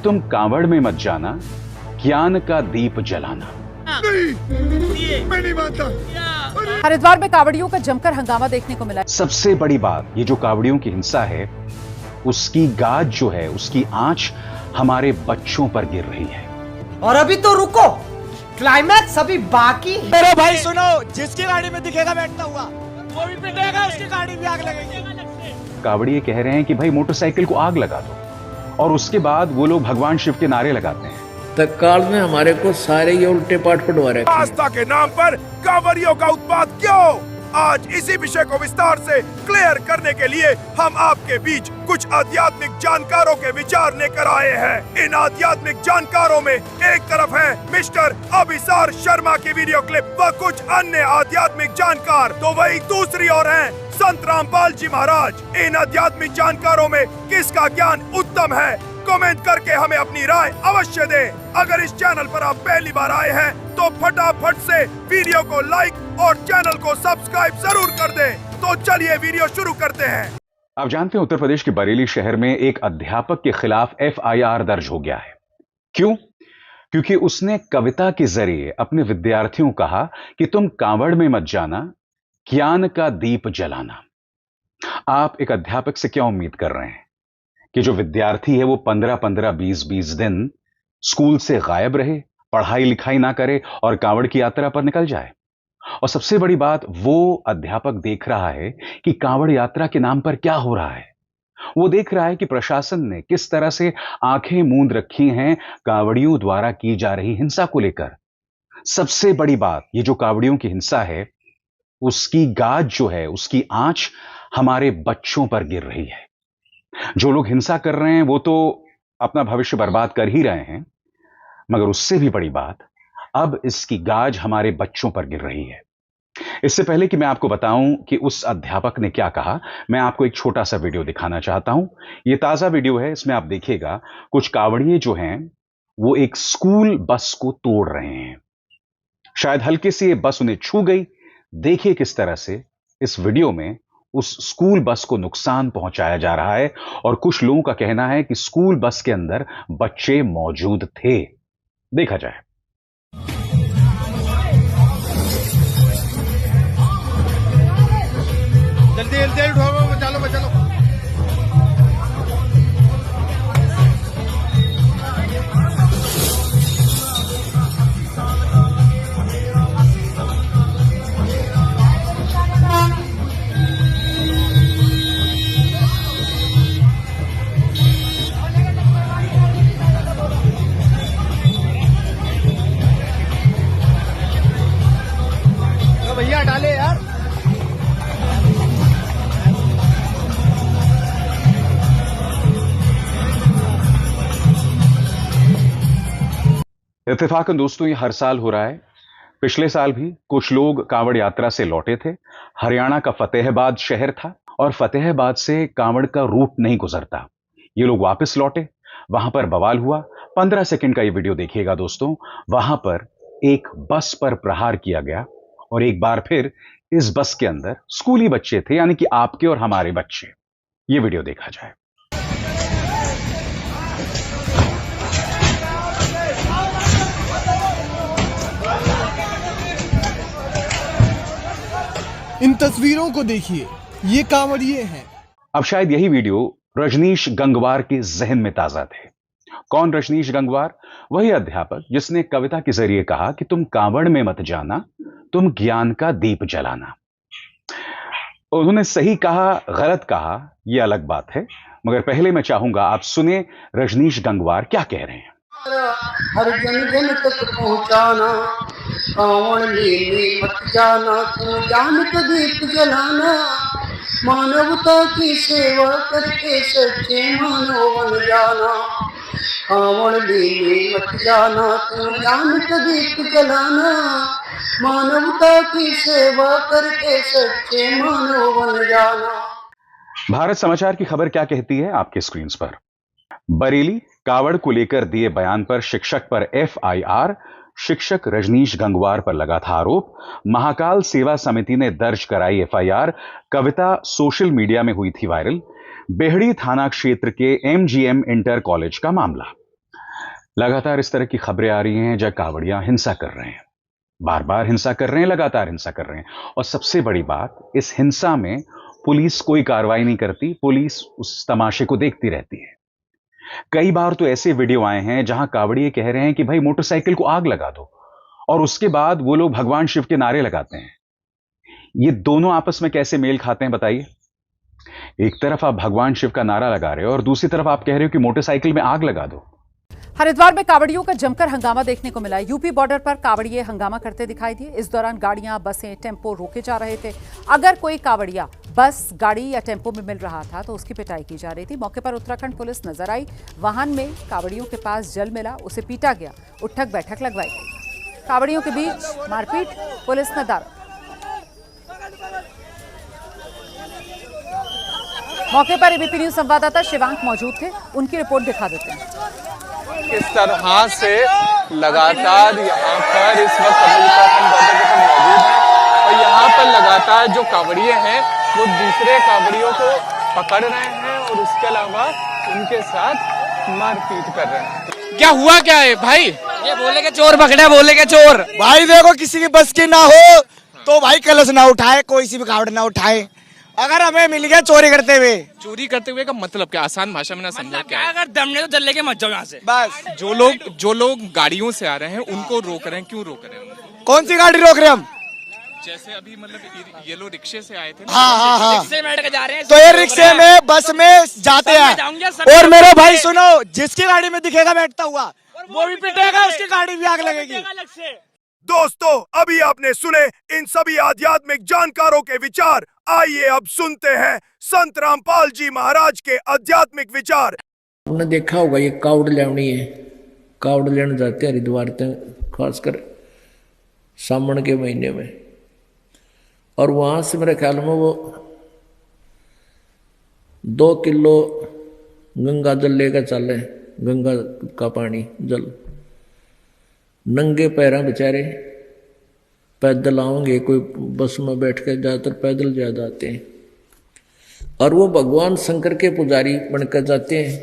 तुम कांवड़ में मत जाना, ज्ञान का दीप जलाना। नहीं, मैं नहीं मानता। हरिद्वार में कांवड़ियों का जमकर हंगामा देखने को मिला। सबसे बड़ी बात, ये जो कांवड़ियों की हिंसा है, उसकी गाज जो है, उसकी आंच हमारे बच्चों पर गिर रही है। और अभी तो रुको, क्लाइमैक्स अभी बाकी है। मेरे भाई सुनो, जिसकी गाड़ी में दिखेगा बैठता हुआ वो भी पिटेगा, उसकी गाड़ी भी आग लगेगी। कांवड़िए कह रहे हैं कि भाई मोटरसाइकिल को आग लगा दो, और उसके बाद वो लोग भगवान शिव के नारे लगाते हैं। तत्काल में हमारे को सारे ये उल्टे पाठ पढ़वा रहे हैं। आस्था के नाम पर कांवड़ियों का उत्पात क्यों? आज इसी विषय को विस्तार से क्लियर करने के लिए हम आपके बीच कुछ आध्यात्मिक जानकारों के विचार लेकर आए हैं। इन आध्यात्मिक जानकारों में एक तरफ है मिस्टर अभिसार शर्मा की वीडियो क्लिप व कुछ अन्य आध्यात्मिक जानकार, तो वही दूसरी ओर हैं संत रामपाल जी महाराज। इन आध्यात्मिक जानकारों में किसका ज्ञान उत्तम है? कमेंट करके हमें अपनी राय अवश्य दें। अगर इस चैनल पर आप पहली बार आए हैं तो फटाफट से वीडियो को लाइक और चैनल को सब्सक्राइब जरूर कर दें। तो चलिए वीडियो शुरू करते हैं। आप जानते हैं उत्तर प्रदेश के बरेली शहर में एक अध्यापक के खिलाफ एफआईआर दर्ज हो गया है। क्यों? क्योंकि उसने कविता के जरिए अपने विद्यार्थियों को कहा कि तुम कांवड़ में मत जाना, ज्ञान का दीप जलाना। आप एक अध्यापक से क्या उम्मीद कर रहे हैं कि जो विद्यार्थी है वो 15-15, 20-20 दिन स्कूल से गायब रहे, पढ़ाई लिखाई ना करे और कांवड़ की यात्रा पर निकल जाए? और सबसे बड़ी बात, वो अध्यापक देख रहा है कि कांवड़ यात्रा के नाम पर क्या हो रहा है। वो देख रहा है कि प्रशासन ने किस तरह से आंखें मूंद रखी हैं कांवड़ियों द्वारा की जा रही हिंसा को लेकर। सबसे बड़ी बात, ये जो कांवड़ियों की हिंसा है, उसकी गाज जो है, उसकी आंच हमारे बच्चों पर गिर रही है। जो लोग हिंसा कर रहे हैं वो तो अपना भविष्य बर्बाद कर ही रहे हैं, मगर उससे भी बड़ी बात, अब इसकी गाज हमारे बच्चों पर गिर रही है। इससे पहले कि मैं आपको बताऊं कि उस अध्यापक ने क्या कहा, मैं आपको एक छोटा सा वीडियो दिखाना चाहता हूं। यह ताजा वीडियो है, इसमें आप देखिएगा कुछ कांवड़िए जो हैं वो एक स्कूल बस को तोड़ रहे हैं। शायद हल्के से ये बस उन्हें छू गई। देखिए किस तरह से इस वीडियो में उस स्कूल बस को नुकसान पहुंचाया जा रहा है, और कुछ लोगों का कहना है कि स्कूल बस के अंदर बच्चे मौजूद थे। देखा जाए। जल्दी जल्दी उठाओ, बचा लो बचा लो। भैया डाले यार। इत्तेफाकन दोस्तों, ये हर साल हो रहा है। पिछले साल भी कुछ लोग कांवड़ यात्रा से लौटे थे। हरियाणा का फतेहाबाद शहर था और फतेहाबाद से कांवड़ का रूट नहीं गुजरता। ये लोग वापस लौटे, वहां पर बवाल हुआ। 15 सेकंड का ये वीडियो देखिएगा दोस्तों। वहां पर एक बस पर प्रहार किया गया, और एक बार फिर इस बस के अंदर स्कूली बच्चे थे, यानी कि आपके और हमारे बच्चे। ये वीडियो देखा जाए। इन तस्वीरों को देखिए, ये कांवड़िए हैं। अब शायद यही वीडियो रजनीश गंगवार के जहन में ताजा थे। कौन रजनीश गंगवार? वही अध्यापक जिसने कविता के जरिए कहा कि तुम कांवड़ में मत जाना, तुम ज्ञान का दीप जलाना। उन्होंने सही कहा, गलत कहा, यह अलग बात है, मगर पहले मैं चाहूंगा आप सुने रजनीश गंगवार क्या कह रहे हैं। हर जन जन तक पहुंचाना, कांवड़ में मत जाना, तुम ज्ञान का दीप जलाना। मानवता की सेवा करके सच्चे मानव बन जाना। कांवड़ में मत जाना, तुम ज्ञान का दीप जलाना। मानवता की सेवा करके सच्चे मानव बन जाना। भारत समाचार की खबर क्या कहती है आपके स्क्रीन पर। बरेली कांवड़ को लेकर दिए बयान पर शिक्षक पर एफआईआर। शिक्षक रजनीश गंगवार पर लगा था आरोप। महाकाल सेवा समिति ने दर्ज कराई एफआईआर। कविता सोशल मीडिया में हुई थी वायरल। बेहड़ी थाना क्षेत्र के एमजीएम इंटर कॉलेज का मामला। लगातार इस तरह की खबरें आ रही हैं जब कांवड़ियां हिंसा कर रहे हैं, बार बार हिंसा कर रहे हैं, लगातार हिंसा कर रहे हैं। और सबसे बड़ी बात, इस हिंसा में पुलिस कोई कार्रवाई नहीं करती, पुलिस उस तमाशे को देखती रहती है। कई बार तो ऐसे वीडियो आए हैं जहां कांवड़िए कह रहे हैं कि भाई मोटरसाइकिल को आग लगा दो, और उसके बाद वो लोग भगवान शिव के नारे लगाते हैं। ये दोनों आपस में कैसे मेल खाते हैं बताइए? एक तरफ आप भगवान शिव का नारा लगा रहे हो और दूसरी तरफ आप कह रहे हो कि मोटरसाइकिल में आग लगा दो। हरिद्वार में कांवड़ियों का जमकर हंगामा देखने को मिला। यूपी बॉर्डर पर कांवड़िए हंगामा करते दिखाई दिए। इस दौरान गाड़ियां, बसें, टेम्पो रोके जा रहे थे। अगर कोई कांवड़िया बस, गाड़ी या टेम्पो में मिल रहा था तो उसकी पिटाई की जा रही थी। मौके पर उत्तराखंड पुलिस नजर आई। वाहन में कांवड़ियों के पास जल मिला, उसे पीटा गया, उठक बैठक लगवाई गई। कांवड़ियों के बीच मारपीट, पुलिस ने दारू। मौके पर एबीपी न्यूज संवाददाता शिवांक मौजूद थे, उनकी रिपोर्ट दिखा देते हैं। इस तरह से लगातार यहाँ पर इस वक्त उत्तराखंड बॉर्डर पर मौजूद है और यहाँ पर लगातार जो कांवड़िए हैं वो दूसरे कांवड़ियों को पकड़ रहे हैं और उसके अलावा उनके साथ मारपीट कर रहे हैं। क्या हुआ क्या है भाई? ये बोले के चोर पकड़े, बोले के चोर। भाई देखो, किसी की बस की ना हो तो भाई कलश ना उठाए, कोई सी भी कावड़ ना उठाए। अगर हमें मिल गया चोरी करते हुए का मतलब क्या, आसान भाषा में ना समझा क्या है? अगर दम नहीं तो जल लेके मत जाओ यहाँ से। बस जो लोग गाड़ियों से आ रहे हैं उनको रोक रहे हैं, क्यों रोक रहे हैं? कौन सी गाड़ी रोक रहे हम? जैसे अभी मतलब ये लोग रिक्शे से आए थे। हाँ। रिक्शे में बैठ के जा रहे हैं तो ये रिक्शे में, बस में जाते हैं। और मेरे भाई सुनो, जिसकी गाड़ी में दिखेगा बैठता हुआ वो भी पिटेगा, उसकी गाड़ी भी आग लगेगी। दोस्तों, अभी आपने सुने इन सभी आध्यात्मिक जानकारों के विचार। आइए अब सुनते हैं संत रामपाल जी महाराज के आध्यात्मिक विचार। आपने देखा होगा ये कावड़ लेवनी है, कावड़ लेने जाते हैं हरिद्वार तक, खासकर सावन के महीने में। और वहां से मेरे ख्याल में वो 2 किलो गंगा जल लेकर चले, गंगा का पानी जल। नंगे पैरा बेचारे पैदल आओगे, कोई बस में बैठ कर ज्यादातर पैदल ज्यादा आते हैं। और वो भगवान शंकर के पुजारी बनकर जाते हैं।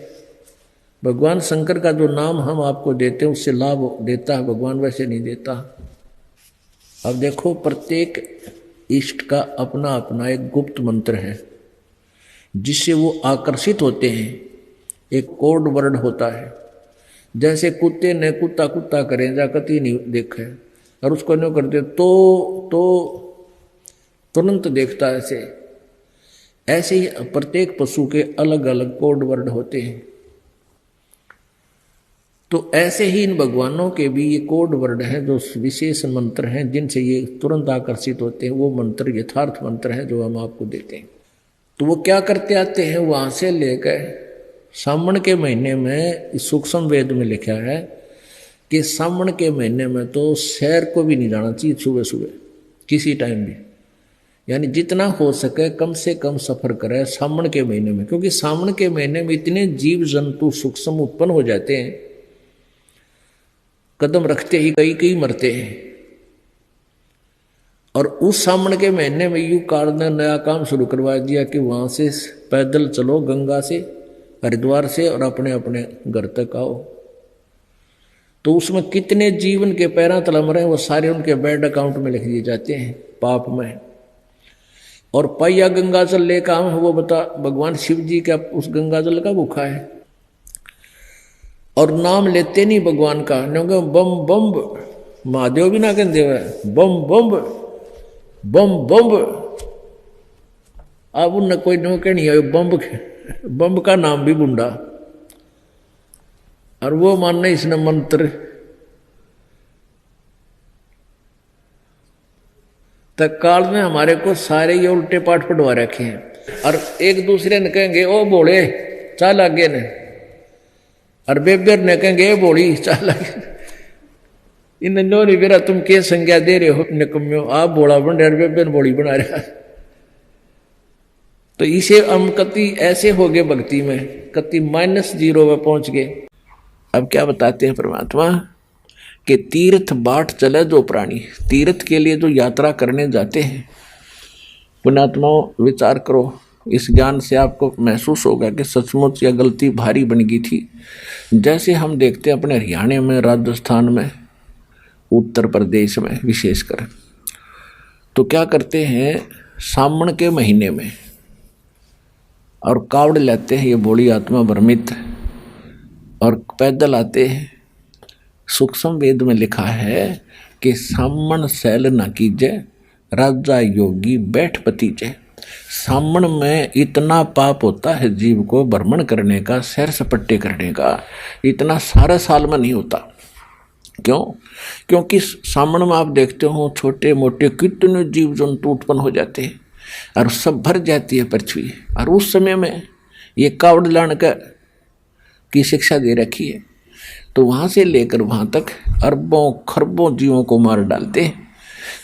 भगवान शंकर का जो नाम हम आपको देते हैं उससे लाभ देता है भगवान, वैसे नहीं देता। अब देखो, प्रत्येक इष्ट का अपना अपना एक गुप्त मंत्र है जिससे वो आकर्षित होते हैं। एक कोड वर्ड होता है, जैसे कुत्ते ने कुत्ता कुत्ता करें जा कति नहीं देखा है, और उसको नहीं करते तो तुरंत देखता है। ऐसे ही प्रत्येक पशु के अलग अलग कोड वर्ड होते हैं। तो ऐसे ही इन भगवानों के भी ये कोड वर्ड हैं, जो विशेष मंत्र हैं जिनसे ये तुरंत आकर्षित होते हैं। वो मंत्र यथार्थ मंत्र हैं जो हम आपको देते हैं। तो वो क्या करते आते हैं, वहां से लेकर सावन के महीने में सूक्ष्म वेद में लिखा है कि सावन के महीने में तो शहर को भी नहीं जाना चाहिए सुबह सुबह किसी टाइम भी। यानी जितना हो सके कम से कम सफर करें सावन के महीने में, क्योंकि सावन के महीने में इतने जीव जंतु सूक्ष्म उत्पन्न हो जाते हैं, कदम रखते ही कई मरते हैं। और उस सावन के महीने में यू कार ने नया काम शुरू करवा दिया कि वहां से पैदल चलो गंगा से, हरिद्वार से, और अपने अपने घर तक आओ। तो उसमें कितने जीवन के पैरा तलम रहे हैं वो सारे उनके बैंक अकाउंट में लिख दिए जाते हैं पाप में। और पैया गंगा जल ले काम है वो बता भगवान शिव जी का उस गंगा जल का भूखा है। और नाम लेते नहीं भगवान का, बम बम महादेव भी ना कहते हुए बम बम बम बम। अब उन कोई नो के नहीं है बम का नाम भी गुंडा, और वो मानना इसने मंत्र। तत्काल में हमारे को सारे ये उल्टे पाठ पढ़वा रखे हैं। और एक दूसरे ने कहेंगे ओ बोले चाल आगे ने, और बेबर ने कहेंगे बोली चाल आगे। इन नो नहीं बेरा तुम क्या संज्ञा दे रहे हो निकम्यो, आप बोला बन रहे बेबर बोली बना रहा। तो इसे हम कति ऐसे हो गए भक्ति में, कति -0 में पहुंच गए। अब क्या बताते हैं परमात्मा कि तीर्थ बाट चले जो प्राणी, तीर्थ के लिए जो यात्रा करने जाते हैं, पुण्यात्माओं विचार करो, इस ज्ञान से आपको महसूस होगा कि सचमुच यह गलती भारी बन गई थी। जैसे हम देखते हैं अपने हरियाणा में, राजस्थान में, उत्तर प्रदेश में विशेषकर, तो क्या करते हैं सावन के महीने में और कावड़ लेते हैं ये भोली आत्मा भ्रमित और पैदल आते हैं। सूक्ष्म वेद में लिखा है कि सामन सैल न कीजे राजा योगी बैठ पतीजे। सामन में इतना पाप होता है जीव को भ्रमण करने का, सैर सपट्टे करने का, इतना सारा साल में नहीं होता। क्यों? क्योंकि सामन में आप देखते हो छोटे मोटे कितने जीव जंतु उत्पन्न हो जाते हैं और सब भर जाती है पृथ्वी। और उस समय में ये कावड़ लाने की शिक्षा दे रखी है, तो वहाँ से लेकर वहाँ तक अरबों खरबों जीवों को मार डालते हैं।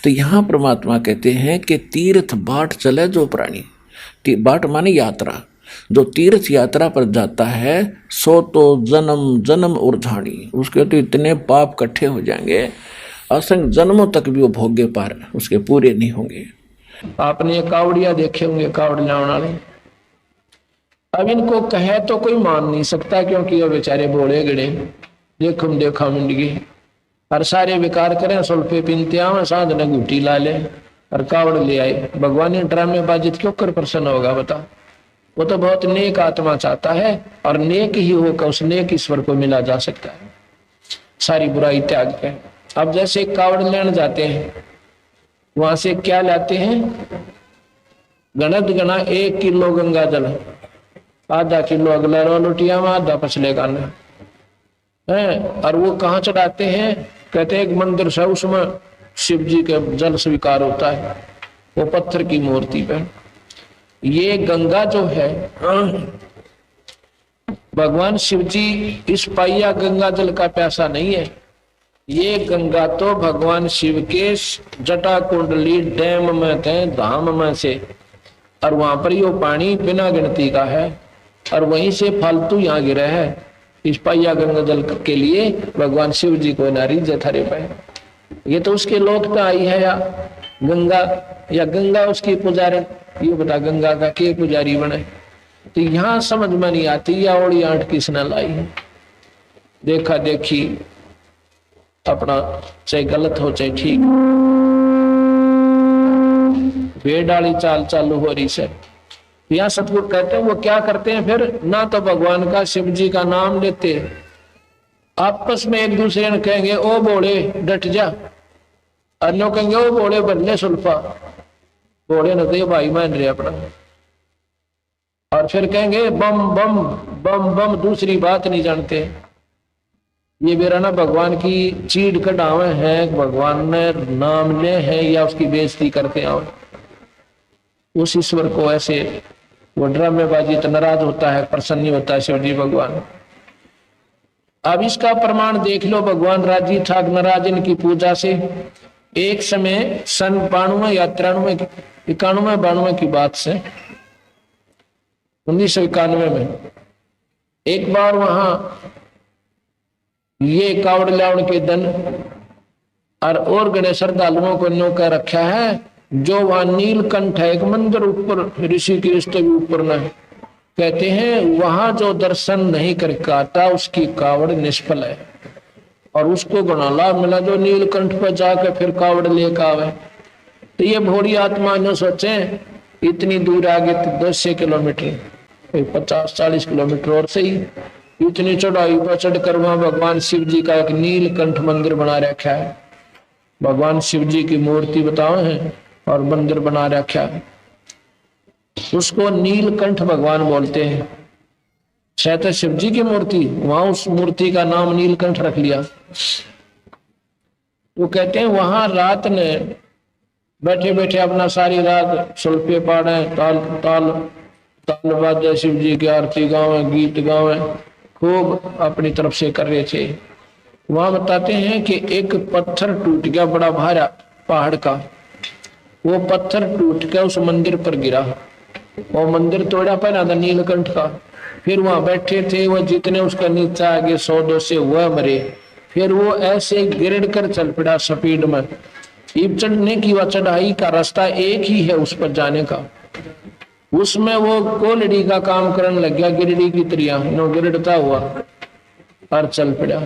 तो यहाँ परमात्मा कहते हैं कि तीर्थ बाट चले जो प्राणी, बाट माने यात्रा, जो तीर्थ यात्रा पर जाता है सो तो जन्म जन्म उर्धानी, उसके तो इतने पाप इकट्ठे हो जाएंगे असंख्य जन्मों तक भी वो भोगे पार उसके पूरे नहीं होंगे। आपने ये कावड़िया देखे होंगे, कावड़ लाने वाले। अब इनको कहे तो कोई मान नहीं सकता, क्योंकि ये बेचारे बोले गड़े देखम देखा मिंडगी और सारे विकार करें, सुल्फे पीनते आवे, साध ने गुटी ला ले और कावड़ ले आए। भगवान ने ड्रामेबाजी क्यों कर प्रसन्न होगा बता? वो तो बहुत नेक आत्मा चाहता है और नेक ही होकर उस नेक ईश्वर को मिला जा सकता है सारी बुराई त्याग के। अब जैसे कावड़ लेने जाते हैं, वहां से क्या लाते हैं? गणत गणा 1 किलो गंगा जल, आधा किलो अगला लोटिया में, आधा पछले गाना है। और वो कहाँ चढ़ाते हैं? कहते हैं एक मंदिर से, उसमें शिव जी के जल स्वीकार होता है, वो पत्थर की मूर्ति पे। ये गंगा जो है, भगवान शिव जी इस पाइया गंगा जल का प्यासा नहीं है। ये गंगा तो भगवान शिव के जटा कुंडली डैम में थे, धाम में से, और वहां पर ये पानी बिना गिनती का है और वहीं से फालतू यहाँ गिरा है। इस पाइया गंगा जल के लिए भगवान शिव जी को नारी जथारे पाए। ये तो उसके लोक पे आई है या गंगा उसकी पुजारी, ये बता गंगा का के पुजारी बने। तो यहाँ समझ में नहीं आती या ओड़ी आंट किसने लाई है। देखा देखी अपना चाहे गलत हो चाहे ठीक, बेडाली चाल चालू हो रही से। यहाँ सतगुरु कहते हैं वो क्या करते हैं फिर? ना तो भगवान का शिव जी का नाम लेते, आपस में एक दूसरे ने कहेंगे ओ बोले डट जा, अन्यों कहेंगे ओ बोले बदले सुल्फा, बोले न तो भाई मान रहे अपना, और फिर कहेंगे बम बम बम बम, दूसरी बात नहीं जानते। ये मेरा ना भगवान की चीड़ कढ़ावे हैं, भगवान ने नाम ले है या उसकी बेइज्जती करते हैं। उस ईश्वर को ऐसे वो ड्रामेबाजी तो नाराज होता है, प्रसन्न नहीं होता है शिव जी भगवान। अब इसका प्रमाण देख लो, भगवान राजी था नाराज इनकी पूजा से। एक समय सन 92 या 93 91 92 की बात से 1991 में एक बार वहां ये कावड़ लावण के दन और गणेश श्रद्धालुओं को न्यू कर रखा है। जो वहां नीलकंठ है, एक मंदिर ऊपर ऋषिकेश के भी ऊपर न है, कहते हैं वहां जो दर्शन नहीं कर पाता उसकी कावड़ निष्फल है। और उसको बड़ा लाभ मिला जो नीलकंठ पर जाकर फिर कावड़ लेकर आवे। तो ये भोली आत्मा जो सोचे इतनी दूर आगे 10 किलोमीटर 50-40 किलोमीटर और सही, इतनी चढ़ाई पर चढ़कर वहां भगवान शिव जी का एक नीलकंठ मंदिर बना रखा है। भगवान शिव जी की मूर्ति बताओ है और मंदिर बना रखा है, उसको नीलकंठ भगवान बोलते हैं। शायद शिव जी की मूर्ति, वहां उस मूर्ति का नाम नीलकंठ रख लिया। वो कहते हैं वहां रात ने बैठे बैठे अपना सारी रात सुल्फे पाड़े, ताल ताल ताल बाजे, शिव जी की आरती गावे, गीत गावे, खूब अपनी तरफ से कर रहे थे। वहां बताते हैं कि एक पत्थर टूट गया बड़ा भारा पहाड़ का, वो पत्थर टूट के उस मंदिर पर गिरा। वो मंदिर तोड़ा पहना था नीलकंठ का। फिर वहां बैठे थे वो जितने उसका नीचे आगे 100-200 से वह मरे। फिर वो ऐसे गिर कर चल पड़ा स्पीड में। ईब चढ़ने की वह चढ़ाई का रास्ता एक ही है उस पर जाने का, उसमें वो कोलड़ी का काम करने लग गया, गिरड़ी की तरिया नो गिरड़ता हुआ और चल पड़ा।